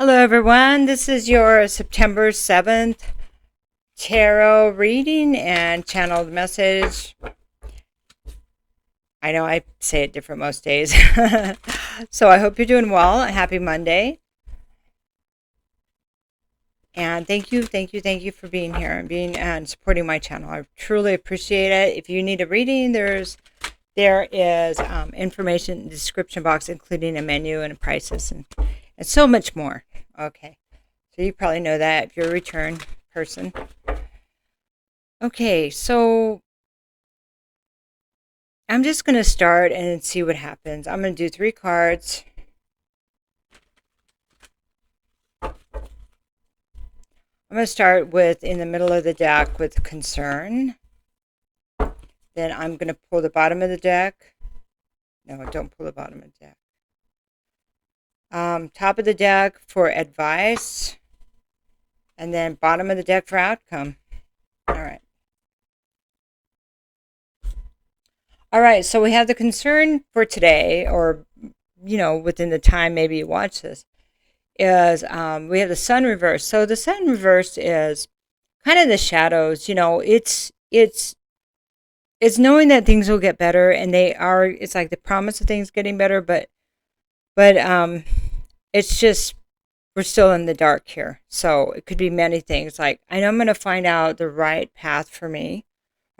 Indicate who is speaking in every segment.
Speaker 1: Hello, everyone. This is your September 7th tarot reading and channeled message. I know I say it different most days. So I hope you're doing well. Happy Monday. And thank you for being here and being and supporting my channel. I truly appreciate it. If you need a reading, there is information in the description box, including a menu and prices and so much more. Okay. So you probably know that if you're a return person. Okay, so I'm just going to start and see what happens. I'm going to do 3 cards. I'm going to start with in the middle of the deck with concern. Then I'm going to pull the bottom of the deck. No, don't pull the bottom of the deck. Top of the deck for advice. And then bottom of the deck for outcome. All right. All right, so we have the concern for today, or, within the time maybe you watch this, is we have the sun reversed. So the sun reversed is kind of the shadows. It's knowing that things will get better, and they are. It's like the promise of things getting better, but it's just we're still in the dark here. So it could be many things. Like, I know I'm going to find out the right path for me.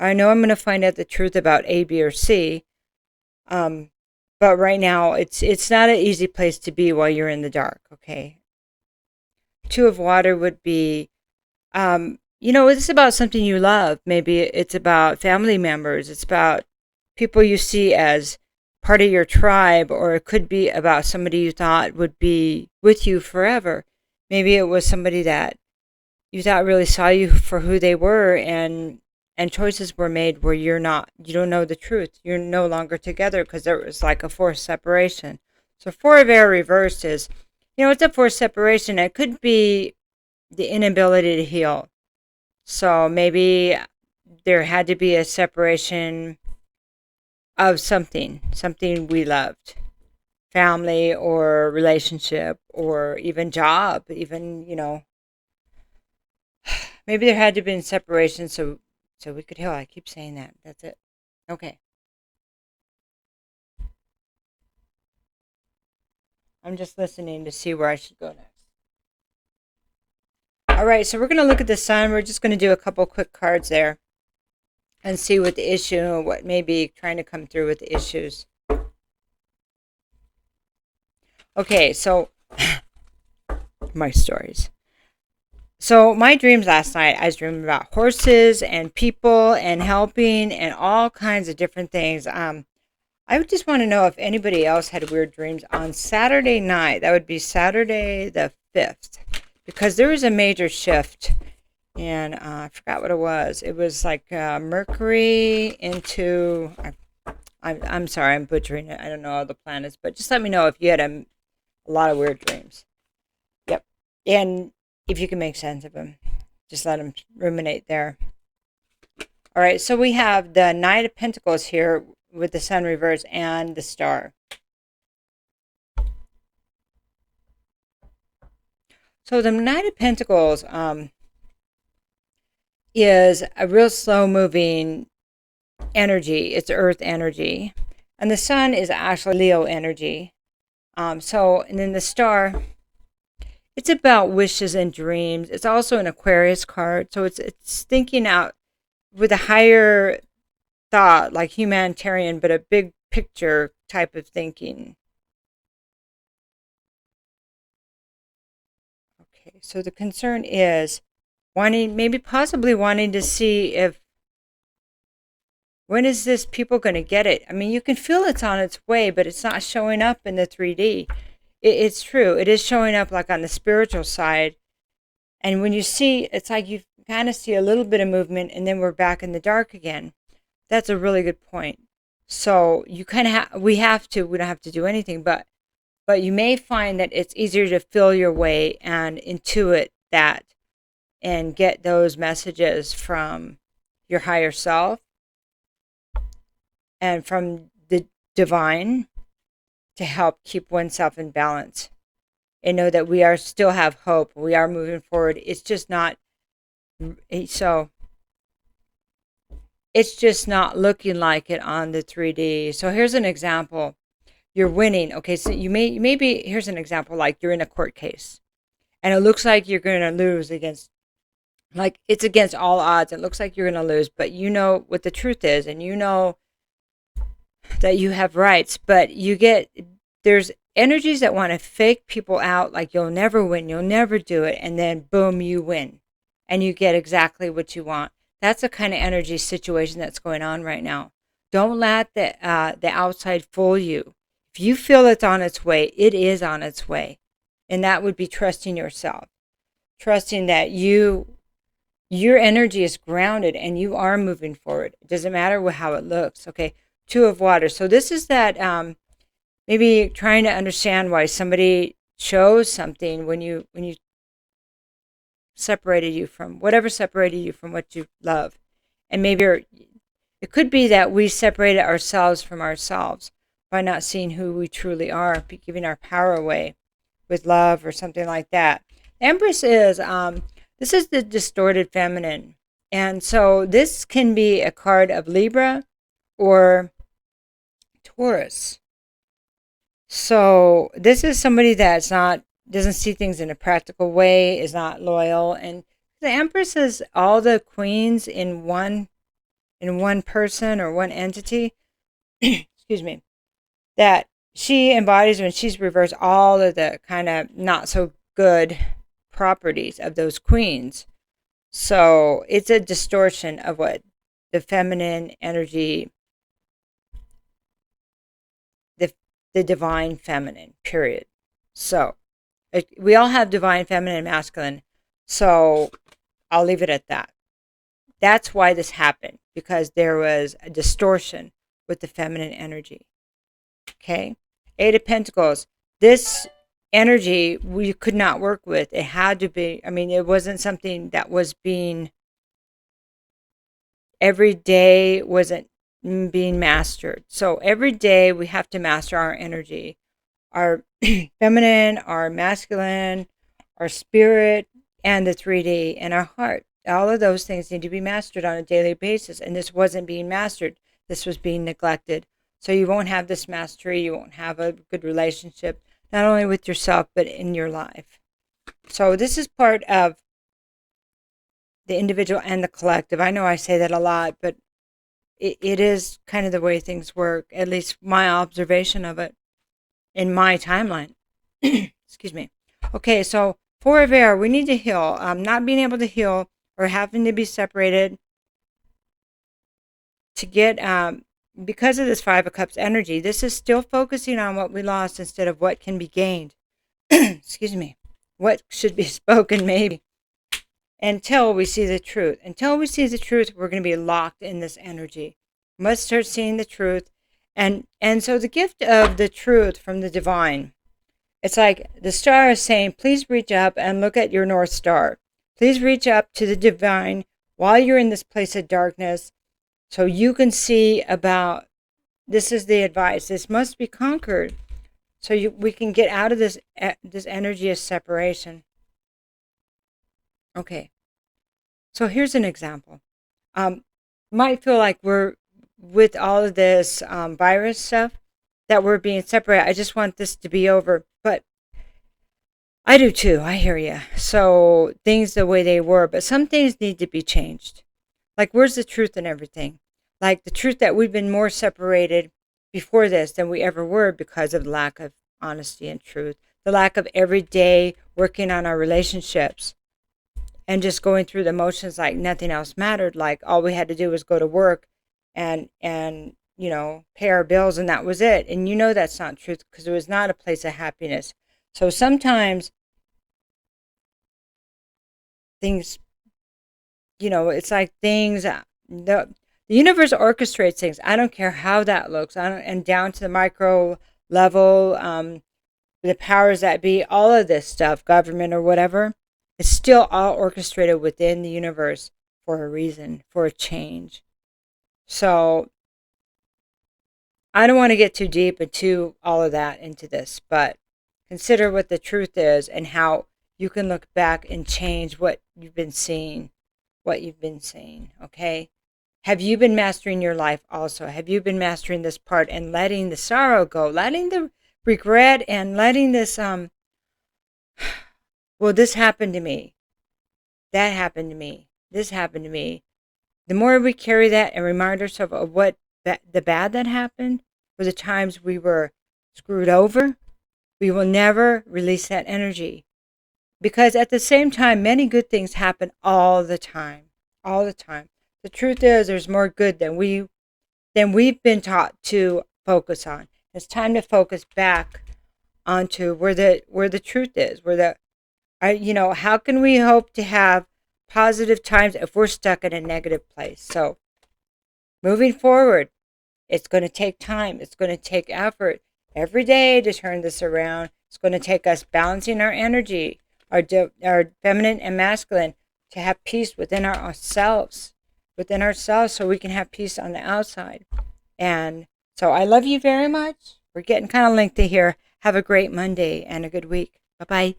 Speaker 1: I know I'm going to find out the truth about A, B, or C. But right now, it's not an easy place to be while you're in the dark. Okay. 2 of water would be, it's about something you love. Maybe it's about family members. It's about people you see as part of your tribe, or it could be about somebody you thought would be with you forever. Maybe it was somebody that you thought really saw you for who they were, and choices were made where you don't know the truth. You're no longer together because there was like a forced separation. So 4 of air reversed is, it's a forced separation. It could be the inability to heal. So maybe there had to be a separation of something we loved, family or relationship or even job, even, maybe there had to be separation so we could heal. I keep saying that. That's it. Okay. I'm just listening to see where I should go next. All right, so we're going to look at the sun. We're just going to do a couple quick cards there and see what the issue, what may be trying to come through with the issues. Okay, so my stories. So my dreams last night, I was dreaming about horses and people and helping and all kinds of different things. I would just want to know if anybody else had weird dreams on Saturday night. That would be Saturday the 5th, because there was a major shift, and I forgot what it was. It was like Mercury into. I'm sorry, I'm butchering it. I don't know all the planets, but just let me know if you had a lot of weird dreams. Yep, and if you can make sense of them, just let them ruminate there. All right, so we have the Knight of Pentacles here with the sun reverse and the star. So the Knight of Pentacles is a real slow moving energy. It's earth energy. And the sun is actually Leo energy. And then the star, it's about wishes and dreams. It's also an Aquarius card. So it's thinking out with a higher thought, like humanitarian, but a big picture type of thinking. Okay, so the concern is possibly wanting to see if, when is this people going to get it? I mean, you can feel it's on its way, but it's not showing up in the 3D. It's true. It is showing up like on the spiritual side. And when you see, it's like you kind of see a little bit of movement, and then we're back in the dark again. That's a really good point. So you kind of we don't have to do anything, but you may find that it's easier to feel your way and intuit that and get those messages from your higher self and from the divine to help keep oneself in balance. and know that we are still have hope. We are moving forward. It's just not so. It's just not looking like it on the 3D. So here's an example. You're winning. Okay, so maybe here's an example. Like you're in a court case, and it looks like you're going to lose against, like it's against all odds. It looks like you're going to lose, but you know what the truth is, and you know that you have rights. But there's energies that want to fake people out, like you'll never win, you'll never do it, and then boom, you win, and you get exactly what you want. That's the kind of energy situation that's going on right now. Don't let the outside fool you. If you feel it's on its way, it is on its way. And that would be trusting yourself. Trusting that your energy is grounded and you are moving forward. It doesn't matter how it looks. Okay. 2 of water. So this is that maybe trying to understand why somebody chose something when you separated you from what you love. And maybe it could be that we separated ourselves from ourselves by not seeing who we truly are, giving our power away with love or something like that. Empress is this is the distorted feminine. And so this can be a card of Libra or Taurus. So this is somebody that's not doesn't see things in a practical way, is not loyal, and the Empress is all the queens in one person or one entity. Excuse me. That she embodies when she's reversed all of the kind of not so good properties of those queens. So it's a distortion of what the feminine energy, the divine feminine, period. So we all have divine feminine and masculine. So I'll leave it at that. That's why this happened, because there was a distortion with the feminine energy. Okay. 8 of Pentacles. This energy we could not work with. It had to be, it wasn't something that was being, every day wasn't being mastered. So every day we have to master our energy, our feminine, our masculine, our spirit, and the 3D, and our heart. All of those things need to be mastered on a daily basis. And this wasn't being mastered. This was being neglected. So you won't have this mastery. You won't have a good relationship, not only with yourself, but in your life. So this is part of the individual and the collective. I know I say that a lot, but it is kind of the way things work, at least my observation of it in my timeline. Excuse me. Okay, so 4 of air, we need to heal. Not being able to heal or having to be separated to get, because of this 5 of cups energy, this is still focusing on what we lost instead of what can be gained. Excuse me. What should be spoken, maybe. Until we see the truth. Until we see the truth, we're going to be locked in this energy. We must start seeing the truth. And so the gift of the truth from the divine, it's like the star is saying, please reach up and look at your North Star. Please reach up to the divine while you're in this place of darkness so you can see about, this is the advice, this must be conquered so we can get out of this energy of separation. Okay, so here's an example. Might feel like we're, with all of this virus stuff, that we're being separated. I just want this to be over. But I do too. I hear you. So things the way they were, but some things need to be changed. Like, where's the truth in everything? Like the truth that we've been more separated before this than we ever were because of the lack of honesty and truth, the lack of every day working on our relationships and just going through the motions like nothing else mattered. Like all we had to do was go to work and pay our bills, and that was it. And that's not truth, because it was not a place of happiness. So sometimes things, it's like things, the universe orchestrates things. I don't care how that looks. And down to the micro level, the powers that be, all of this stuff, government or whatever, it's still all orchestrated within the universe for a reason, for a change. So I don't want to get too deep into all of that into this, but Consider what the truth is and how you can look back and change what you've been seeing, okay? Have you been mastering your life also? Have you been mastering this part and letting the sorrow go, letting the regret and letting this, well, this happened to me. That happened to me. This happened to me. The more we carry that and remind ourselves of what the bad that happened, or the times we were screwed over, we will never release that energy. Because at the same time, many good things happen all the time. All the time. The truth is there's more good than we've been taught to focus on. It's time to focus back onto where the truth is, how can we hope to have positive times if we're stuck in a negative place? So moving forward, it's going to take time. It's going to take effort every day to turn this around. It's going to take us balancing our energy, our feminine and masculine, to have peace within ourselves, so we can have peace on the outside. And so I love you very much. We're getting kind of lengthy here. Have a great Monday and a good week. Bye-bye.